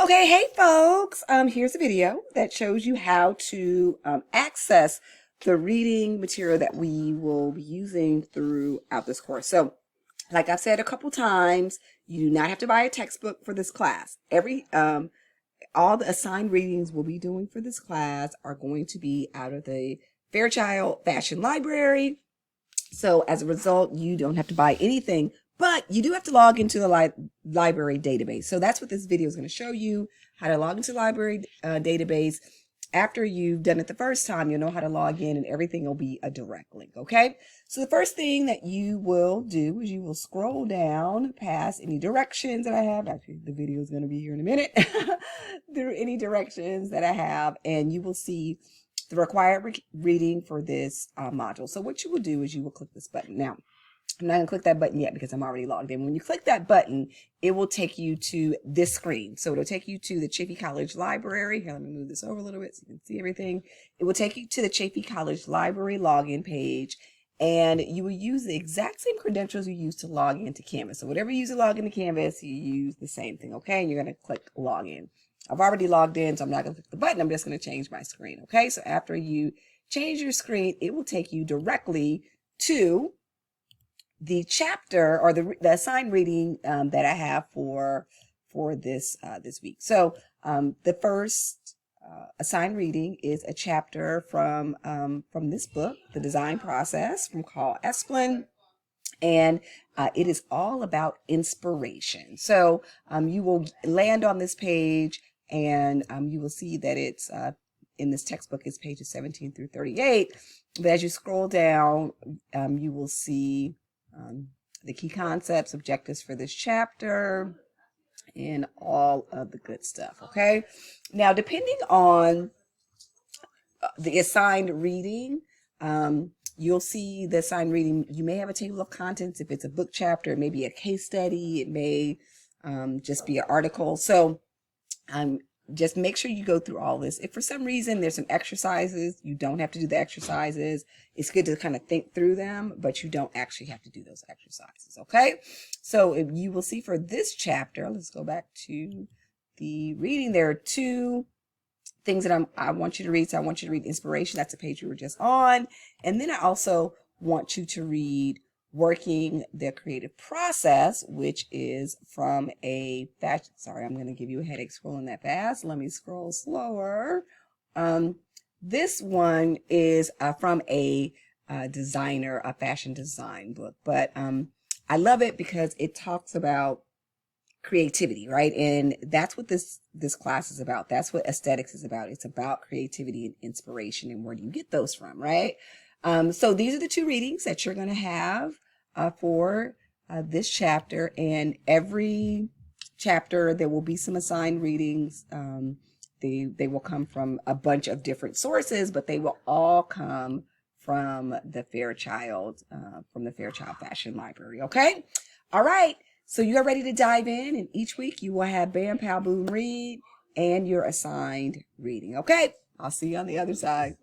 Okay, hey folks, here's a video that shows you how to access the reading material that we will be using throughout this course. So, like I've said a couple times, you do not have to buy a textbook for this class. All the assigned readings we'll be doing for this class are going to be out of the Fairchild Fashion Library. So as a result, you don't have to buy anything, but you do have to log into the library database. So that's what this video is going to show you, how to log into the library database. After you've done it the first time, you'll know how to log in and everything will be a direct link, okay? So the first thing that you will do is you will scroll down past any directions that I have. Actually, the video is going to be here in a minute. Through any directions that I have, and you will see the required reading for this module. So what you will do is you will click this button. Now, I'm not going to click that button yet because I'm already logged in. When you click that button, it will take you to this screen. So it'll take you to the Chaffey College Library. Here, let me move this over a little bit so you can see everything. It will take you to the Chaffey College Library login page, and you will use the exact same credentials you use to log into Canvas. So whatever you use to log into Canvas, you use the same thing, okay? And you're going to click login. I've already logged in, so I'm not going to click the button. I'm just going to change my screen, okay? So after you change your screen, it will take you directly to the chapter or the assigned reading that I have for this this week. So the first assigned reading is a chapter from this book, The Design Process, from Carl Esplin. And it is all about inspiration. So you will land on this page, and you will see that it's in this textbook, it's pages 17 through 38. But as you scroll down, you will see the key concepts, objectives for this chapter, and all of the good stuff, okay? Now, depending on the assigned reading, you'll see the assigned reading. You may have a table of contents. If it's a book chapter, it may be a case study. It may just be an article. So just make sure you go through all this. If for some reason there's some exercises, you don't have to do the exercises. It's good to kind of think through them, but you don't actually have to do those exercises, okay? So if you will see for this chapter, let's go back to the reading. There are two things that I want you to read. So I want you to read inspiration. That's the page you were just on. And then I also want you to read working the creative process, which is from a fashion. Sorry, I'm going to give you a headache scrolling that fast. Let me scroll slower. This one is from a designer, a fashion design book. But I love it because it talks about creativity, right? And that's what this class is about. That's what aesthetics is about. It's about creativity and inspiration, and where do you get those from, right? So these are the two readings that you're going to have for this chapter, and every chapter there will be some assigned readings. They will come from a bunch of different sources, but they will all come from the Fairchild Fashion Library, okay? All right. So you are ready to dive in, and each week you will have Bam Pow Boom Read and your assigned reading. Okay, I'll see you on the other side.